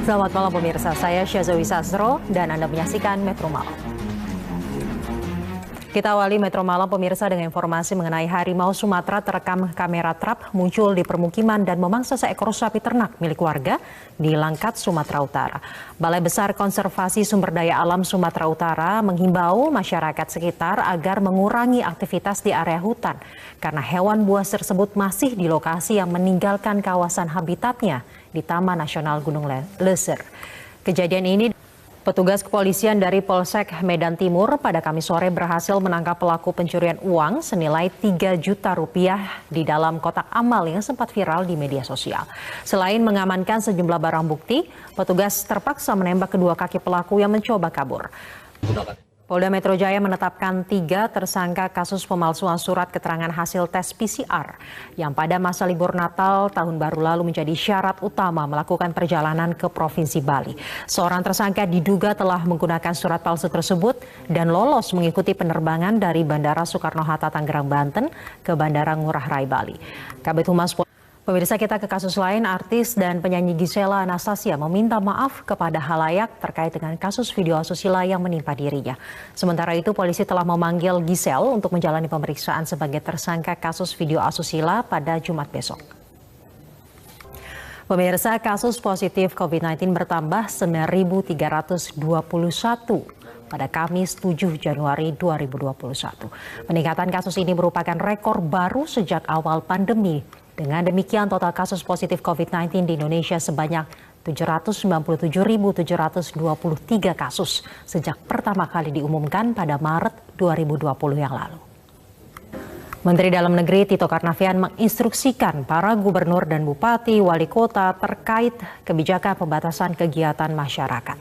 Selamat malam pemirsa, saya Syazawi Sastro dan Anda menyaksikan Metro Malam. Kita awali Metro Malam pemirsa dengan informasi mengenai harimau Sumatera terekam kamera trap muncul di permukiman dan memangsa seekor sapi ternak milik warga di Langkat, Sumatera Utara. Balai Besar Konservasi Sumber Daya Alam Sumatera Utara menghimbau masyarakat sekitar agar mengurangi aktivitas di area hutan karena hewan buas tersebut masih di lokasi yang meninggalkan kawasan habitatnya di Taman Nasional Gunung Leser. Kejadian ini petugas kepolisian dari Polsek Medan Timur pada Kamis sore berhasil menangkap pelaku pencurian uang senilai 3 juta rupiah di dalam kotak amal yang sempat viral di media sosial. Selain mengamankan sejumlah barang bukti, petugas terpaksa menembak kedua kaki pelaku yang mencoba kabur. Polda Metro Jaya menetapkan 3 tersangka kasus pemalsuan surat keterangan hasil tes PCR yang pada masa libur Natal tahun baru lalu menjadi syarat utama melakukan perjalanan ke Provinsi Bali. Seorang tersangka diduga telah menggunakan surat palsu tersebut dan lolos mengikuti penerbangan dari Bandara Soekarno-Hatta Tangerang, Banten ke Bandara Ngurah Rai, Bali. Kabid Humas Pemirsa, kita ke kasus lain. Artis dan penyanyi Gisela Anastasia meminta maaf kepada halayak terkait dengan kasus video asusila yang menimpa dirinya. Sementara itu, polisi telah memanggil Gisel untuk menjalani pemeriksaan sebagai tersangka kasus video asusila pada Jumat besok. Pemirsa, kasus positif COVID-19 bertambah 9.321 pada Kamis 7 Januari 2021. Peningkatan kasus ini merupakan rekor baru sejak awal pandemi. Dengan demikian, total kasus positif COVID-19 di Indonesia sebanyak 797.723 kasus sejak pertama kali diumumkan pada Maret 2020 yang lalu. Menteri Dalam Negeri Tito Karnavian menginstruksikan para gubernur dan bupati wali kota terkait kebijakan pembatasan kegiatan masyarakat.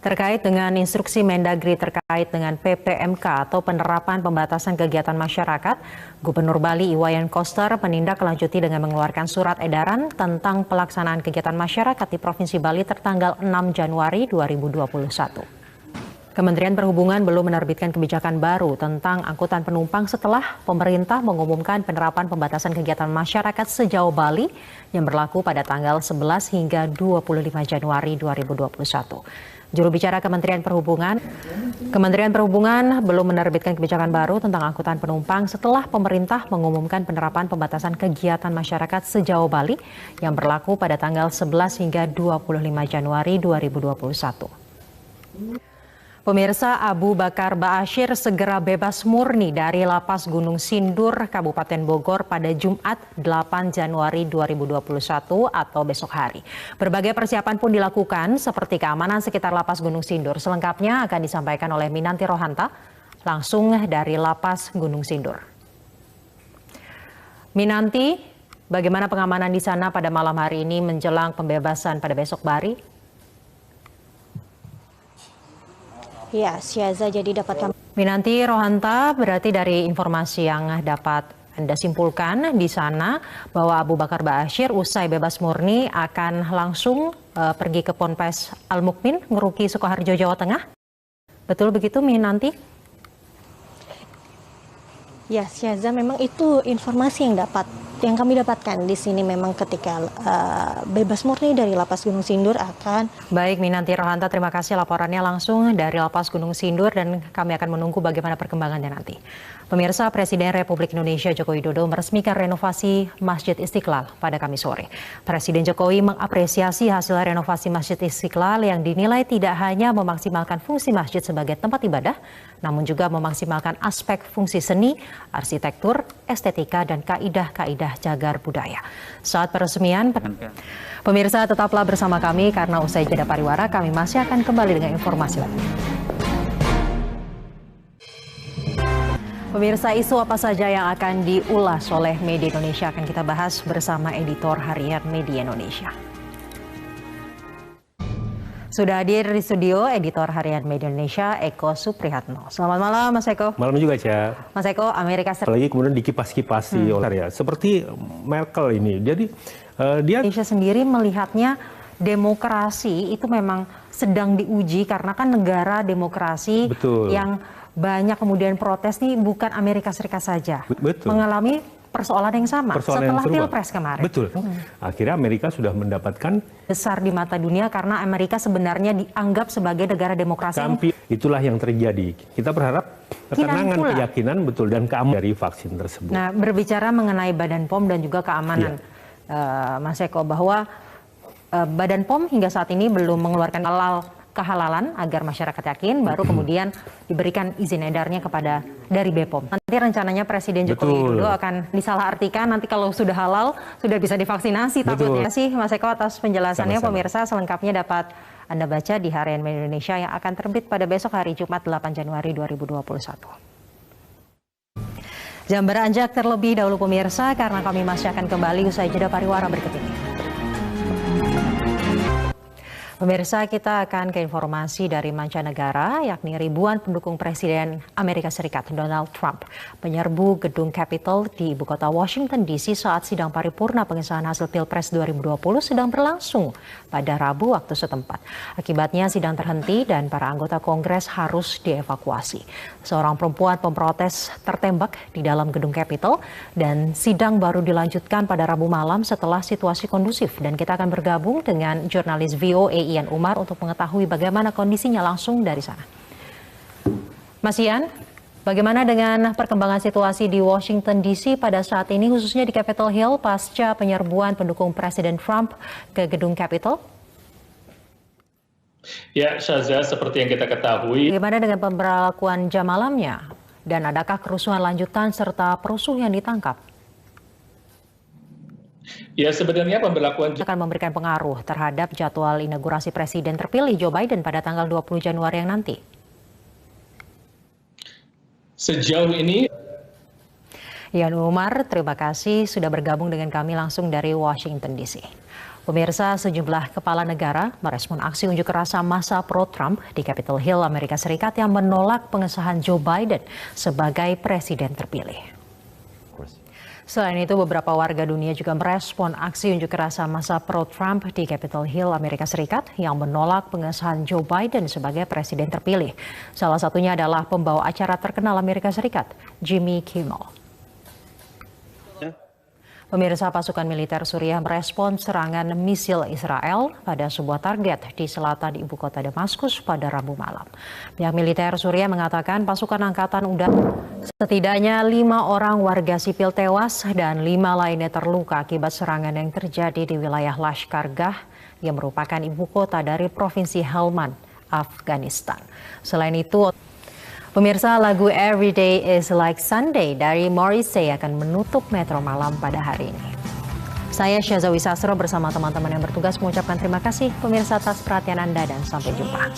Terkait dengan instruksi Mendagri terkait dengan PPMK atau penerapan pembatasan kegiatan masyarakat, Gubernur Bali Iwayan Koster menindaklanjuti dengan mengeluarkan surat edaran tentang pelaksanaan kegiatan masyarakat di Provinsi Bali tertanggal 6 Januari 2021. Kementerian Perhubungan belum menerbitkan kebijakan baru tentang angkutan penumpang setelah pemerintah mengumumkan penerapan pembatasan kegiatan masyarakat sejauh Bali yang berlaku pada tanggal 11 hingga 25 Januari 2021. Juru bicara Kementerian Perhubungan belum menerbitkan kebijakan baru tentang angkutan penumpang setelah pemerintah mengumumkan penerapan pembatasan kegiatan masyarakat sejauh Bali yang berlaku pada tanggal 11 hingga 25 Januari 2021. Pemirsa, Abu Bakar Ba'asyir segera bebas murni dari Lapas Gunung Sindur, Kabupaten Bogor pada Jumat 8 Januari 2021 atau besok hari. Berbagai persiapan pun dilakukan seperti keamanan sekitar Lapas Gunung Sindur. Selengkapnya akan disampaikan oleh Minanti Rohanta langsung dari Lapas Gunung Sindur. Minanti, bagaimana pengamanan di sana pada malam hari ini menjelang pembebasan pada besok hari? Ya, Syaza, jadi dapat Minanti Rohanta, berarti dari informasi yang dapat Anda simpulkan di sana bahwa Abu Bakar Ba'asyir usai bebas murni akan langsung pergi ke Ponpes Al-Mukmin, Ngeruki, Sukoharjo, Jawa Tengah. Betul begitu, Minanti? Ya, Syaza, memang itu informasi yang kami dapatkan di sini. Memang ketika bebas murni dari Lapas Gunung Sindur akan... Baik, Minanti Rohanta, terima kasih laporannya langsung dari Lapas Gunung Sindur dan kami akan menunggu bagaimana perkembangannya nanti. Pemirsa, Presiden Republik Indonesia Joko Widodo meresmikan renovasi Masjid Istiqlal pada Kamis sore. Presiden Jokowi mengapresiasi hasil renovasi Masjid Istiqlal yang dinilai tidak hanya memaksimalkan fungsi masjid sebagai tempat ibadah, namun juga memaksimalkan aspek fungsi seni, arsitektur, estetika, dan kaidah-kaidah cagar budaya. Saat peresmian, pemirsa tetaplah bersama kami karena usai jeda pariwara kami masih akan kembali dengan informasi lain. Pemirsa, isu apa saja yang akan diulas oleh Media Indonesia akan kita bahas bersama editor harian Media Indonesia. Sudah hadir di studio editor harian Media Indonesia, Eko Suprihatno. Selamat malam, Mas Eko. Malam juga, Cia. Mas Eko, Amerika Serikat. Apalagi kemudian dikipas-kipasi oleh ya, seperti Merkel ini. Jadi dia Indonesia sendiri melihatnya demokrasi itu memang sedang diuji karena kan negara demokrasi. Betul. Yang banyak kemudian protes nih bukan Amerika Serikat saja. Betul. Mengalami persoalan yang sama setelah Pilpres kemarin. Betul. Akhirnya Amerika sudah mendapatkan besar di mata dunia karena Amerika sebenarnya dianggap sebagai negara demokrasi. Itulah yang terjadi. Kita berharap ketenangan, keyakinan betul dan keamanan dari vaksin tersebut. Nah, berbicara mengenai Badan POM dan juga keamanan, Mas Eko, bahwa Badan POM hingga saat ini belum mengeluarkan kehalalan agar masyarakat yakin, baru kemudian diberikan izin edarnya kepada dari BPOM. Nanti rencananya Presiden Joko Widodo akan disalahartikan nanti kalau sudah halal, sudah bisa divaksinasi takutnya. Terima kasih Mas Eko atas penjelasannya. Sama-sama. Pemirsa, selengkapnya dapat Anda baca di Harian Indonesia yang akan terbit pada besok hari Jumat 8 Januari 2021. Jam beranjak terlebih dahulu pemirsa, karena kami masih akan kembali usai jeda pariwara berikut ini. Pemirsa, kita akan ke informasi dari mancanegara, yakni ribuan pendukung Presiden Amerika Serikat Donald Trump menyerbu gedung Capitol di ibu kota Washington DC saat sidang paripurna pengesahan hasil Pilpres 2020 sedang berlangsung pada Rabu waktu setempat. Akibatnya sidang terhenti dan para anggota Kongres harus dievakuasi. Seorang perempuan pemprotes tertembak di dalam gedung Capitol dan sidang baru dilanjutkan pada Rabu malam setelah situasi kondusif. Dan kita akan bergabung dengan jurnalis VOA Ian Umar untuk mengetahui bagaimana kondisinya langsung dari sana. Mas Ian, bagaimana dengan perkembangan situasi di Washington DC pada saat ini, khususnya di Capitol Hill pasca penyerbuan pendukung Presiden Trump ke gedung Capitol? Ya, Syaza, seperti yang kita ketahui. Bagaimana dengan pemberlakuan jam malamnya? Dan adakah kerusuhan lanjutan serta perusuh yang ditangkap? Ya, sebenarnya pemberlakuan akan memberikan pengaruh terhadap jadwal inaugurasi Presiden terpilih Joe Biden pada tanggal 20 Januari yang nanti. Sejauh ini, Ian Umar, terima kasih sudah bergabung dengan kami langsung dari Washington DC. Pemirsa, sejumlah kepala negara merespon aksi unjuk rasa massa pro-Trump di Capitol Hill, Amerika Serikat yang menolak pengesahan Joe Biden sebagai Presiden terpilih. Selain itu, beberapa warga dunia juga merespon aksi unjuk rasa massa pro-Trump di Capitol Hill, Amerika Serikat yang menolak pengesahan Joe Biden sebagai presiden terpilih. Salah satunya adalah pembawa acara terkenal Amerika Serikat, Jimmy Kimmel. Pemirsa, pasukan militer Suriah merespon serangan misil Israel pada sebuah target di selatan ibu kota Damaskus pada Rabu malam. Pihak militer Suriah mengatakan pasukan angkatan udara setidaknya 5 orang warga sipil tewas dan 5 lainnya terluka akibat serangan yang terjadi di wilayah Lashkargah yang merupakan ibu kota dari Provinsi Helmand, Afghanistan. Selain itu, pemirsa, lagu Every Day is Like Sunday dari Morrissey akan menutup Metro Malam pada hari ini. Saya Syaza Wisasro bersama teman-teman yang bertugas mengucapkan terima kasih pemirsa atas perhatian Anda dan sampai jumpa.